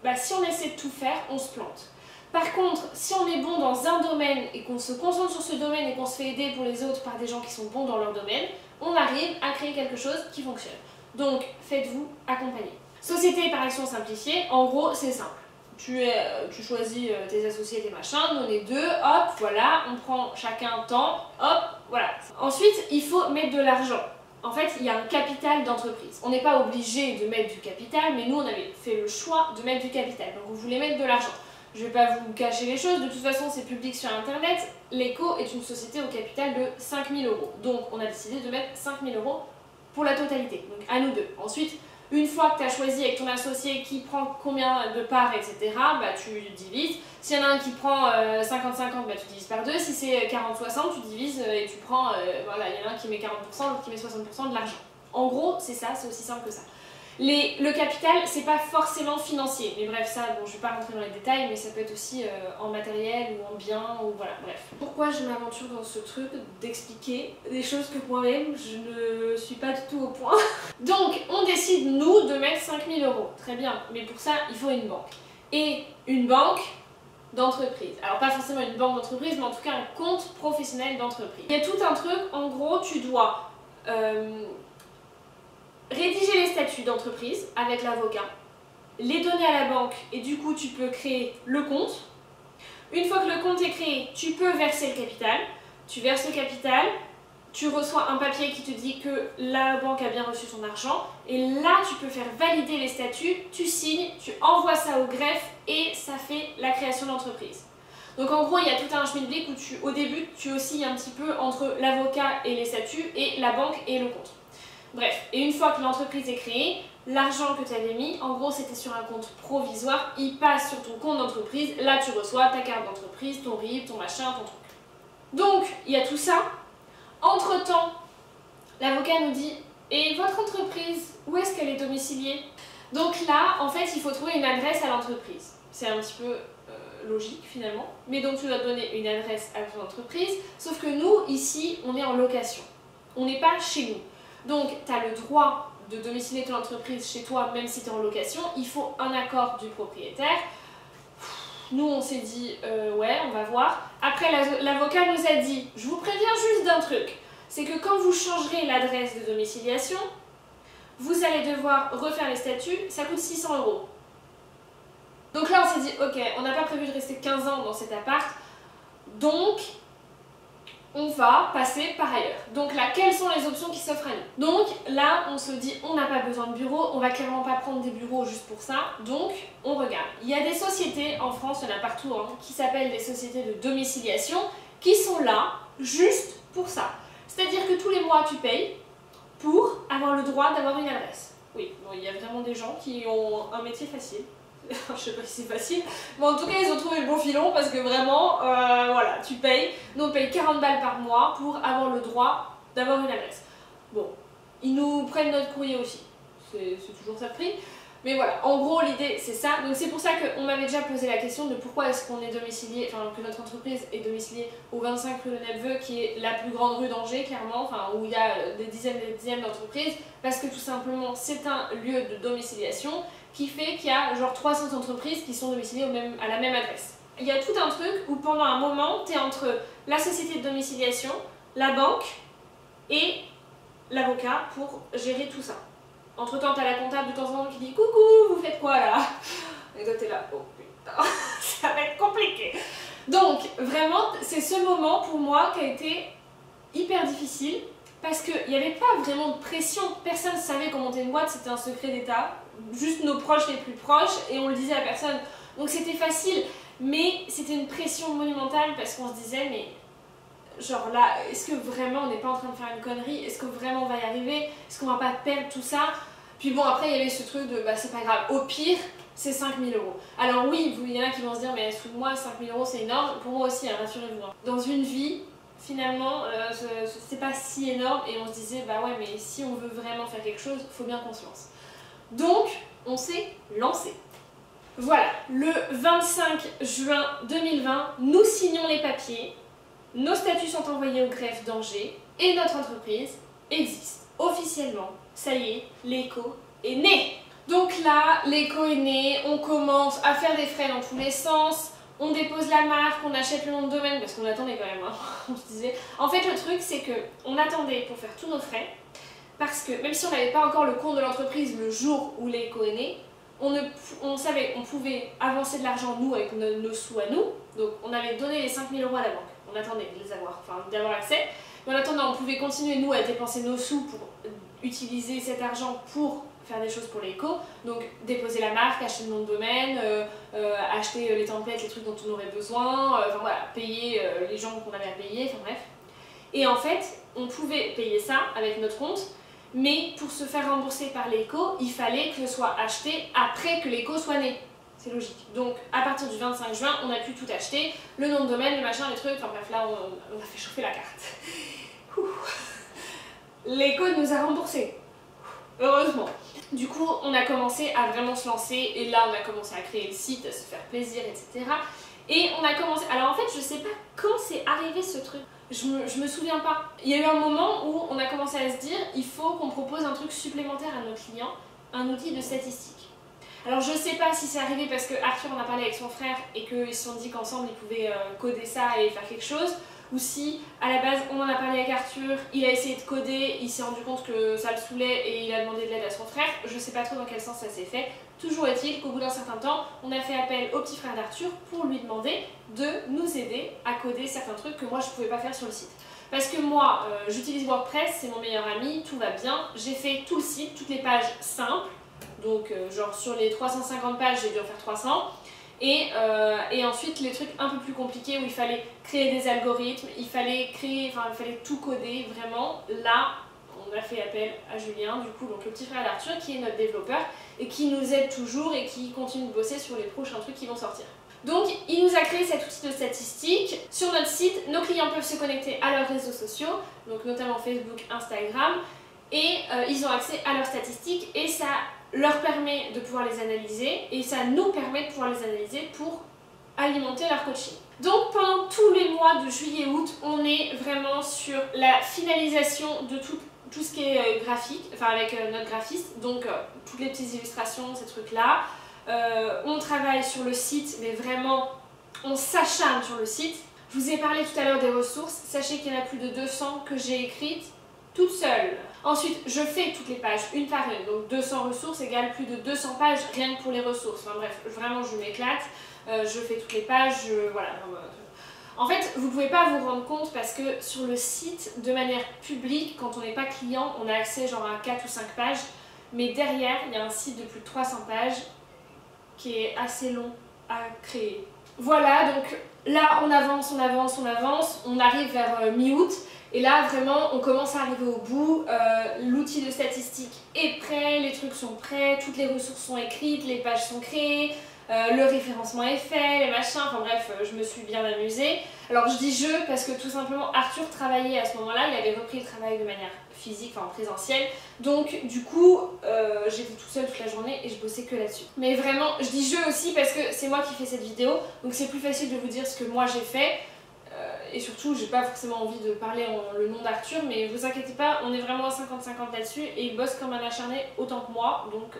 bah, si on essaie de tout faire, on se plante. Par contre, si on est bon dans un domaine et qu'on se concentre sur ce domaine et qu'on se fait aider pour les autres par des gens qui sont bons dans leur domaine, on arrive à créer quelque chose qui fonctionne. Donc faites-vous accompagner. Société par action simplifiée, en gros c'est simple. Tu choisis tes associés, tes machins, nous on est deux, hop, voilà, on prend chacun un temps, hop, voilà. Ensuite, il faut mettre de l'argent. En fait, il y a un capital d'entreprise. On n'est pas obligé de mettre du capital, mais nous, on avait fait le choix de mettre du capital. Donc, vous voulez mettre de l'argent. Je ne vais pas vous cacher les choses. De toute façon, c'est public sur Internet. L'Eco est une société au capital de 5 000 €. Donc, on a décidé de mettre 5 000 € pour la totalité. Donc, à nous deux. Ensuite, une fois que tu as choisi avec ton associé qui prend combien de parts, etc., bah, tu divises. S'il y en a un qui prend 50-50, bah, tu divises par deux. Si c'est 40-60, tu divises et tu prends, voilà, il y en a un qui met 40%, l'autre qui met 60% de l'argent. En gros, c'est ça, c'est aussi simple que ça. Le capital, c'est pas forcément financier, mais bref, ça, bon, je vais pas rentrer dans les détails, mais ça peut être aussi en matériel ou en biens, ou voilà, bref. Pourquoi je m'aventure dans ce truc d'expliquer des choses que moi-même, je ne suis pas du tout au point. Donc, on décide, nous, de mettre 5 000 €. Très bien, mais pour ça, il faut une banque. Et une banque d'entreprise. Alors, pas forcément une banque d'entreprise, mais en tout cas un compte professionnel d'entreprise. Il y a tout un truc, en gros, tu dois rédiger les statuts d'entreprise avec l'avocat, les donner à la banque et du coup tu peux créer le compte. Une fois que le compte est créé, tu peux verser le capital. Tu verses le capital, tu reçois un papier qui te dit que la banque a bien reçu ton argent et là tu peux faire valider les statuts, tu signes, tu envoies ça au greffe et ça fait la création d'entreprise. Donc en gros il y a tout un schmilblick où au début tu oscilles un petit peu entre l'avocat et les statuts et la banque et le compte. Bref, et une fois que l'entreprise est créée, l'argent que tu avais mis, en gros c'était sur un compte provisoire, il passe sur ton compte d'entreprise, là tu reçois ta carte d'entreprise, ton RIB, ton machin, ton truc. Donc, il y a tout ça. Entre-temps, l'avocat nous dit « Et votre entreprise, où est-ce qu'elle est domiciliée ?» Donc là, en fait, il faut trouver une adresse à l'entreprise. C'est un petit peu logique finalement. Mais donc tu dois donner une adresse à ton entreprise, sauf que nous, ici, on est en location. On n'est pas chez nous. Donc, tu as le droit de domicilier ton entreprise chez toi, même si tu es en location. Il faut un accord du propriétaire. Nous, on s'est dit, ouais, on va voir. Après, l'avocat nous a dit, je vous préviens juste d'un truc. C'est que quand vous changerez l'adresse de domiciliation, vous allez devoir refaire les statuts, ça coûte 600 €. Donc là, on s'est dit, ok, on n'a pas prévu de rester 15 ans dans cet appart. Donc, on va passer par ailleurs. Donc là, quelles sont les options qui s'offrent à nous? Donc là, on se dit, on n'a pas besoin de bureau, on va clairement pas prendre des bureaux juste pour ça, donc on regarde. Il y a des sociétés, en France, il y en a partout, hein, qui s'appellent des sociétés de domiciliation, qui sont là juste pour ça. C'est-à-dire que tous les mois, tu payes pour avoir le droit d'avoir une adresse. Oui, bon, il y a vraiment des gens qui ont un métier facile. je sais pas si c'est facile, mais en tout cas ils ont trouvé le bon filon parce que vraiment, voilà, tu payes. Nous on paye 40 balles par mois pour avoir le droit d'avoir une adresse. Bon, ils nous prennent notre courrier aussi, c'est toujours ça de prix. Mais voilà, en gros l'idée c'est ça, donc c'est pour ça qu'on m'avait déjà posé la question de pourquoi est-ce qu'on est domicilié, enfin que notre entreprise est domiciliée au 25 rue de Nepveu, qui est la plus grande rue d'Angers clairement, enfin où il y a des dizaines d'entreprises, parce que tout simplement c'est un lieu de domiciliation qui fait qu'il y a genre 300 entreprises qui sont domiciliées à la même adresse. Il y a tout un truc où pendant un moment tu es entre la société de domiciliation, la banque et l'avocat pour gérer tout ça. Entre temps, t'as la comptable de temps en temps qui dit coucou, vous faites quoi là? Et toi t'es là, oh putain, ça va être compliqué. Donc vraiment, c'est ce moment pour moi qui a été hyper difficile parce qu'il n'y avait pas vraiment de pression. Personne ne savait comment monter une boîte, c'était un secret d'État. Juste nos proches les plus proches et on le disait à personne. Donc c'était facile, mais c'était une pression monumentale parce qu'on se disait, mais genre là, est-ce que vraiment on n'est pas en train de faire une connerie? Est-ce que vraiment on va y arriver? Est-ce qu'on va pas perdre tout ça? Puis bon, après il y avait ce truc de bah c'est pas grave, au pire c'est 5000 €. Alors oui, il y en a qui vont se dire, mais moi 5000 € c'est énorme. Pour moi aussi, hein, rassurez-vous. Hein. Dans une vie, finalement, c'est pas si énorme et on se disait, bah ouais, mais si on veut vraiment faire quelque chose, il faut bien qu'on se lance. Donc, on s'est lancé. Voilà, le 25 juin 2020, nous signons les papiers. Nos statuts sont envoyés au greffe d'Angers et notre entreprise existe officiellement. Ça y est, l'éco est né. Donc là, l'éco est né, on commence à faire des frais dans tous les sens, on dépose la marque, on achète le nom de domaine parce qu'on attendait quand même, hein. On se disait... En fait, le truc, c'est qu'on attendait pour faire tous nos frais parce que même si on n'avait pas encore le compte de l'entreprise le jour où l'éco est né, on savait qu'on pouvait avancer de l'argent nous avec nos sous à nous. Donc on avait donné les 5000 € à la banque. On attendait de les avoir, enfin d'avoir accès. Mais en attendant, on pouvait continuer nous à dépenser nos sous pour utiliser cet argent pour faire des choses pour l'éco. Donc déposer la marque, acheter le nom de domaine, acheter les templates, les trucs dont on aurait besoin, enfin voilà, payer les gens qu'on avait à payer, enfin bref. Et en fait, on pouvait payer ça avec notre compte, mais pour se faire rembourser par l'éco, il fallait que ce soit acheté après que l'éco soit né. C'est logique. Donc à partir du 25 juin, on a pu tout acheter, le nom de domaine, le machin, les trucs, enfin bref, là on a fait chauffer la carte. L'éco nous a remboursé. Heureusement. Du coup, on a commencé à vraiment se lancer et là on a commencé à créer le site, à se faire plaisir, etc. Et on a commencé... Alors en fait, je sais pas quand c'est arrivé ce truc. Je me souviens pas. Il y a eu un moment où on a commencé à se dire il faut qu'on propose un truc supplémentaire à nos clients, un outil de statistique. Alors je sais pas si c'est arrivé parce que Arthur en a parlé avec son frère et qu'ils se sont dit qu'ensemble ils pouvaient coder ça et faire quelque chose, ou si à la base on en a parlé avec Arthur, il a essayé de coder, il s'est rendu compte que ça le saoulait et il a demandé de l'aide à son frère. Je sais pas trop dans quel sens ça s'est fait. Toujours est-il qu'au bout d'un certain temps, on a fait appel au petit frère d'Arthur pour lui demander de nous aider à coder certains trucs que moi je pouvais pas faire sur le site. Parce que moi, j'utilise WordPress, c'est mon meilleur ami, tout va bien. J'ai fait tout le site, toutes les pages simples. Donc genre sur les 350 pages, j'ai dû en faire 300. Et ensuite les trucs un peu plus compliqués où il fallait créer des algorithmes, il fallait tout coder vraiment. Là, on a fait appel à Julien, du coup, donc le petit frère d'Arthur, qui est notre développeur et qui nous aide toujours et qui continue de bosser sur les prochains trucs qui vont sortir. Donc il nous a créé cet outil de statistique. Sur notre site, nos clients peuvent se connecter à leurs réseaux sociaux, donc notamment Facebook, Instagram, et ils ont accès à leurs statistiques et ça leur permet de pouvoir les analyser et ça nous permet de pouvoir les analyser pour alimenter leur coaching. Donc pendant tous les mois de juillet-août, on est vraiment sur la finalisation de tout ce qui est graphique, enfin avec notre graphiste, donc toutes les petites illustrations, ces trucs-là. On travaille sur le site, mais vraiment on s'acharne sur le site. Je vous ai parlé tout à l'heure des ressources, sachez qu'il y en a plus de 200 que j'ai écrites toute seule. Ensuite, je fais toutes les pages une par une, donc 200 ressources égale plus de 200 pages rien que pour les ressources. Enfin bref, vraiment je m'éclate, je fais toutes les pages, voilà. En fait, vous ne pouvez pas vous rendre compte parce que sur le site, de manière publique, quand on n'est pas client, on a accès genre à 4 ou 5 pages, mais derrière, il y a un site de plus de 300 pages qui est assez long à créer. Voilà, donc là on avance, on arrive vers mi-août. Et là, vraiment, on commence à arriver au bout, l'outil de statistique est prêt, les trucs sont prêts, toutes les ressources sont écrites, les pages sont créées, le référencement est fait, les machins, enfin bref, je me suis bien amusée. Alors je dis je parce que tout simplement Arthur travaillait à ce moment-là, il avait repris le travail de manière physique, enfin en présentiel, donc du coup j'étais toute seule toute la journée et je bossais que là-dessus. Mais vraiment, je dis je aussi parce que c'est moi qui fais cette vidéo, donc c'est plus facile de vous dire ce que moi j'ai fait. Et surtout, j'ai pas forcément envie de parler en le nom d'Arthur, mais vous inquiétez pas, on est vraiment à 50-50 là-dessus et il bosse comme un acharné autant que moi, donc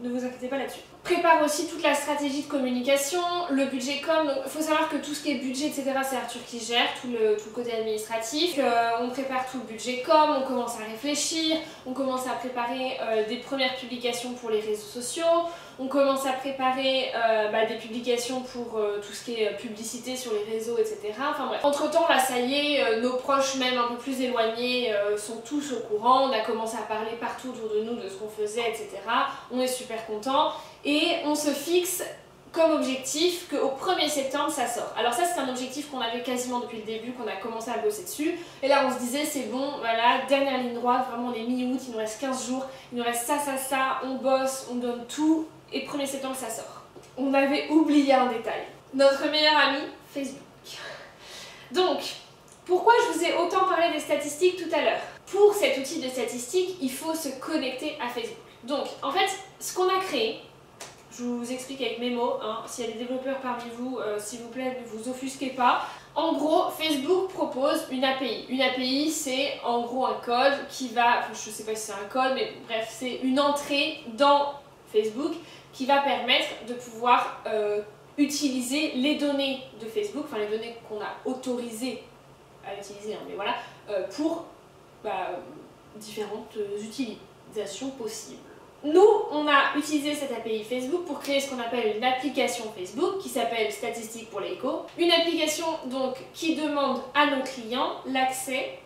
ne vous inquiétez pas là-dessus. Prépare aussi toute la stratégie de communication, le budget com, donc il faut savoir que tout ce qui est budget, etc., c'est Arthur qui gère, tout le côté administratif. On prépare tout le budget com, on commence à réfléchir, on commence à préparer des premières publications pour les réseaux sociaux, on commence à préparer des publications pour tout ce qui est publicité sur les réseaux, etc. Enfin bref. Entre temps, là, ça y est, nos proches, même un peu plus éloignés, sont tous au courant. On a commencé à parler partout autour de nous de ce qu'on faisait, etc. On est super contents. Et on se fixe comme objectif qu'au 1er septembre, ça sort. Alors ça, c'est un objectif qu'on avait quasiment depuis le début, qu'on a commencé à bosser dessus. Et là, on se disait, c'est bon, voilà, dernière ligne droite, vraiment on est mi-août, il nous reste 15 jours, il nous reste ça, on bosse, on donne tout. Et 1er septembre, ça sort. On avait oublié un détail. Notre meilleur ami, Facebook. Donc, pourquoi je vous ai autant parlé des statistiques tout à l'heure? Pour cet outil de statistiques, il faut se connecter à Facebook. Donc, en fait, ce qu'on a créé, je vous explique avec mes mots, hein, s'il y a des développeurs parmi vous, s'il vous plaît, ne vous offusquez pas. En gros, Facebook propose une API. Une API, c'est en gros un code qui va, enfin, je sais pas si c'est un code, mais bref, c'est une entrée dans Facebook qui va permettre de pouvoir utiliser les données de Facebook, enfin les données qu'on a autorisées à utiliser, hein, mais voilà, pour différentes utilisations possibles. Nous, on a utilisé cette API Facebook pour créer ce qu'on appelle une application Facebook qui s'appelle Statistiques pour l'éco. Une application donc qui demande à nos clients l'accès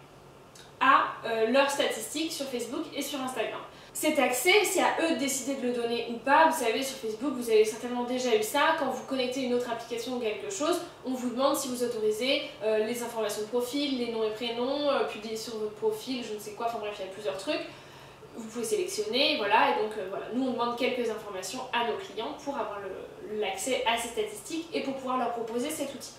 à leurs statistiques sur Facebook et sur Instagram. Cet accès, c'est à eux de décider de le donner ou pas. Vous savez, sur Facebook, vous avez certainement déjà eu ça. Quand vous connectez une autre application ou quelque chose, on vous demande si vous autorisez les informations de profil, les noms et prénoms, publier sur votre profil, je ne sais quoi, enfin bref, il y a plusieurs trucs. Vous pouvez sélectionner, voilà, et donc voilà, nous on demande quelques informations à nos clients pour avoir l'accès à ces statistiques et pour pouvoir leur proposer cet outil.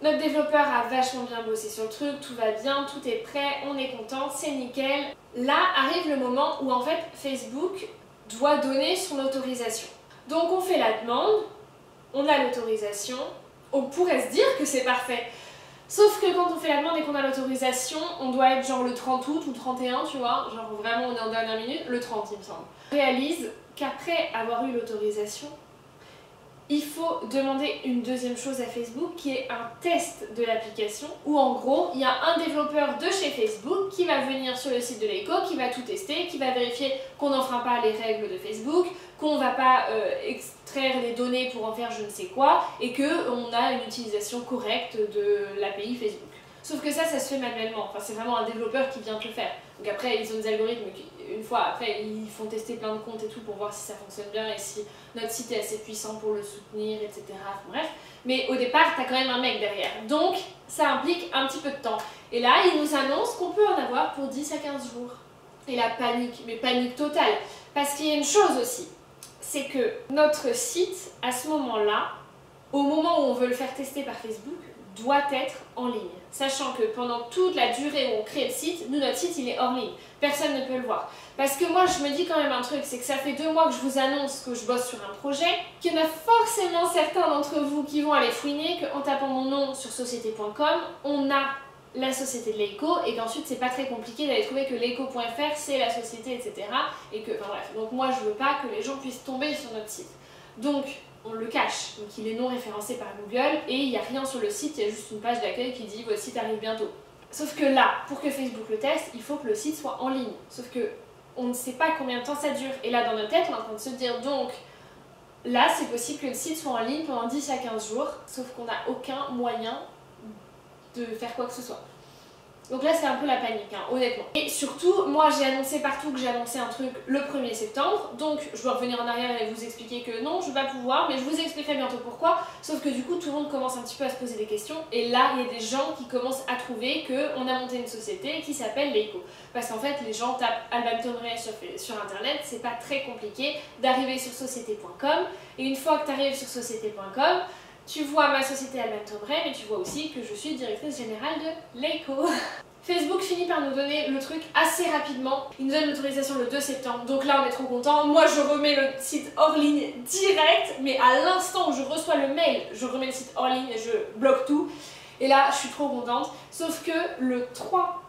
Notre développeur a vachement bien bossé sur le truc, tout va bien, tout est prêt, on est content, c'est nickel. Là arrive le moment où en fait Facebook doit donner son autorisation. Donc on fait la demande, on a l'autorisation, on pourrait se dire que c'est parfait. Sauf que quand on fait la demande et qu'on a l'autorisation, on doit être genre le 30 août ou le 31, tu vois, genre vraiment on est en dernière minute, le 30 il me semble. On réalise qu'après avoir eu l'autorisation, il faut demander une deuxième chose à Facebook qui est un test de l'application où en gros il y a un développeur de chez Facebook qui va venir sur le site de l'éco, qui va tout tester, qui va vérifier qu'on n'enfreint pas les règles de Facebook, qu'on ne va pas extraire les données pour en faire je ne sais quoi et qu'on a une utilisation correcte de l'API Facebook. Sauf que ça se fait manuellement, enfin c'est vraiment un développeur qui vient te le faire. Donc après ils ont des algorithmes qui, une fois après ils font tester plein de comptes et tout pour voir si ça fonctionne bien et si notre site est assez puissant pour le soutenir, etc. Bref, mais au départ t'as quand même un mec derrière, donc ça implique un petit peu de temps. Et là ils nous annoncent qu'on peut en avoir pour 10 à 15 jours. Et la panique, mais panique totale, parce qu'il y a une chose aussi, c'est que notre site à ce moment-là, au moment où on veut le faire tester par Facebook, doit être en ligne. Sachant que pendant toute la durée où on crée le site, nous notre site il est hors ligne. Personne ne peut le voir. Parce que moi je me dis quand même un truc, c'est que ça fait 2 mois que je vous annonce que je bosse sur un projet, qu'il y en a forcément certains d'entre vous qui vont aller fouiner, qu'en tapant mon nom sur société.com, on a la société de l'éco et qu'ensuite c'est pas très compliqué d'aller trouver que l'éco.fr c'est la société, etc. Et que, enfin bref, donc moi je veux pas que les gens puissent tomber sur notre site. Donc on le cache, donc il est non référencé par Google et il n'y a rien sur le site, il y a juste une page d'accueil qui dit votre site arrive bientôt. Sauf que là, pour que Facebook le teste, il faut que le site soit en ligne. Sauf que on ne sait pas combien de temps ça dure. Et là dans notre tête, on est en train de se dire donc là c'est possible que le site soit en ligne pendant 10 à 15 jours, sauf qu'on n'a aucun moyen de faire quoi que ce soit. Donc là c'est un peu la panique, hein, honnêtement. Et surtout, moi j'ai annoncé partout que j'ai annoncé un truc le 1er septembre, donc je dois revenir en arrière et vous expliquer que non, je vais pas pouvoir, mais je vous expliquerai bientôt pourquoi. Sauf que du coup tout le monde commence un petit peu à se poser des questions, et là il y a des gens qui commencent à trouver qu'on a monté une société qui s'appelle Layco. Parce qu'en fait les gens tapent Alban Tomré sur internet, c'est pas très compliqué d'arriver sur société.com, et une fois que tu arrives sur société.com, tu vois ma société Alban Tomré, mais tu vois aussi que je suis directrice générale de Layco. Facebook finit par nous donner le truc assez rapidement. Il nous donne l'autorisation le 2 septembre, donc là on est trop content. Moi je remets le site hors ligne direct, mais à l'instant où je reçois le mail, je remets le site hors ligne et je bloque tout. Et là je suis trop contente. Sauf que le 3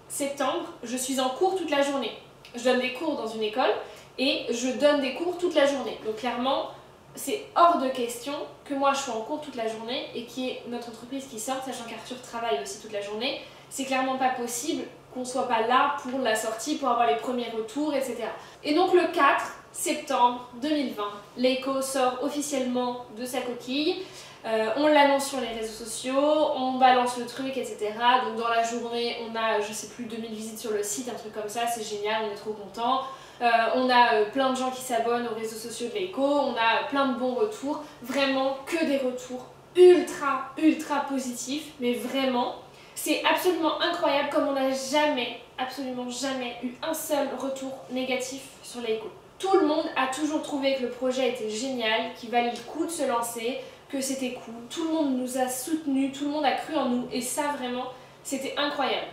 septembre, je suis en cours toute la journée. Je donne des cours dans une école et je donne des cours toute la journée. Donc clairement, c'est hors de question que moi je sois en cours toute la journée et qu'il y ait notre entreprise qui sorte, sachant qu'Arthur travaille aussi toute la journée. C'est clairement pas possible qu'on soit pas là pour la sortie, pour avoir les premiers retours, etc. Et donc le 4 septembre 2020, Layco sort officiellement de sa coquille. On l'annonce sur les réseaux sociaux, on balance le truc, etc. Donc dans la journée, on a, je sais plus, 2000 visites sur le site, un truc comme ça, c'est génial, on est trop contents. On a plein de gens qui s'abonnent aux réseaux sociaux de Layco, on a plein de bons retours, vraiment que des retours ultra positifs, mais vraiment, c'est absolument incroyable comme on n'a jamais, absolument jamais eu un seul retour négatif sur Layco. Tout le monde a toujours trouvé que le projet était génial, qu'il valait le coup de se lancer, que c'était cool, tout le monde nous a soutenus, tout le monde a cru en nous, et ça vraiment, c'était incroyable.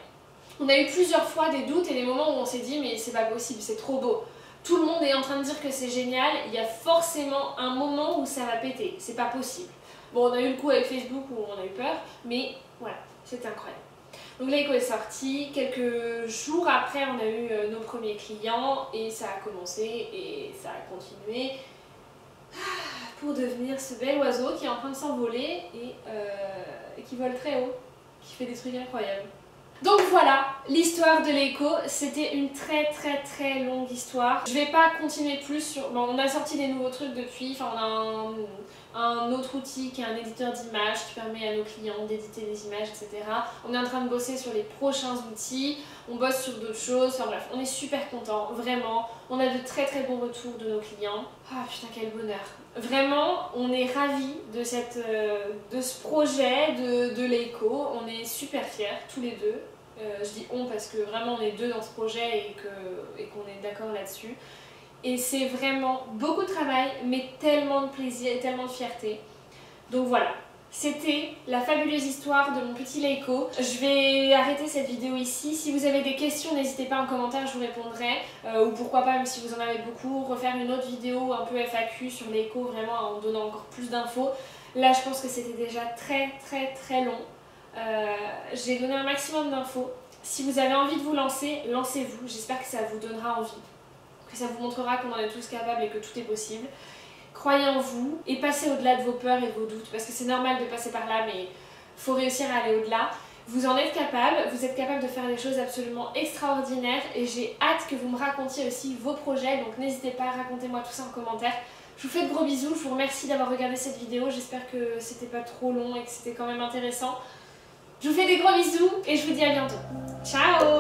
On a eu plusieurs fois des doutes et des moments où on s'est dit mais c'est pas possible, c'est trop beau. Tout le monde est en train de dire que c'est génial, il y a forcément un moment où ça va péter, c'est pas possible. Bon, on a eu le coup avec Facebook où on a eu peur, mais voilà, c'était incroyable. Donc Layco est sorti, quelques jours après on a eu nos premiers clients et ça a commencé et ça a continué pour devenir ce bel oiseau qui est en train de s'envoler et qui vole très haut, qui fait des trucs incroyables. Donc voilà, l'histoire de Layco, c'était une très longue histoire. Je vais pas continuer plus sur... Bon, on a sorti des nouveaux trucs depuis, enfin on a un autre outil qui est un éditeur d'images qui permet à nos clients d'éditer des images, etc. On est en train de bosser sur les prochains outils, on bosse sur d'autres choses, enfin bref, on est super contents, vraiment. On a de très bons retours de nos clients. Ah putain, quel bonheur. Vraiment, on est ravis de ce projet de Layco, on est super fiers, tous les deux. Je dis on parce que vraiment on est deux dans ce projet et qu'on est d'accord là-dessus. Et c'est vraiment beaucoup de travail, mais tellement de plaisir et tellement de fierté. Donc voilà, c'était la fabuleuse histoire de mon petit Layco. Je vais arrêter cette vidéo ici. Si vous avez des questions, n'hésitez pas en commentaire, je vous répondrai. Ou pourquoi pas, même si vous en avez beaucoup, refaire une autre vidéo un peu FAQ sur Layco, vraiment en donnant encore plus d'infos. Là, je pense que c'était déjà très long. J'ai donné un maximum d'infos. Si vous avez envie de vous lancer, lancez-vous. J'espère que ça vous donnera envie, que ça vous montrera qu'on en est tous capables et que tout est possible. Croyez en vous et passez au-delà de vos peurs et de vos doutes, parce que c'est normal de passer par là, mais il faut réussir à aller au-delà. Vous en êtes capable, vous êtes capable de faire des choses absolument extraordinaires et j'ai hâte que vous me racontiez aussi vos projets, donc n'hésitez pas, racontez-moi tout ça en commentaire. Je vous fais de gros bisous, je vous remercie d'avoir regardé cette vidéo, j'espère que c'était pas trop long et que c'était quand même intéressant. Je vous fais des gros bisous et je vous dis à bientôt. Ciao!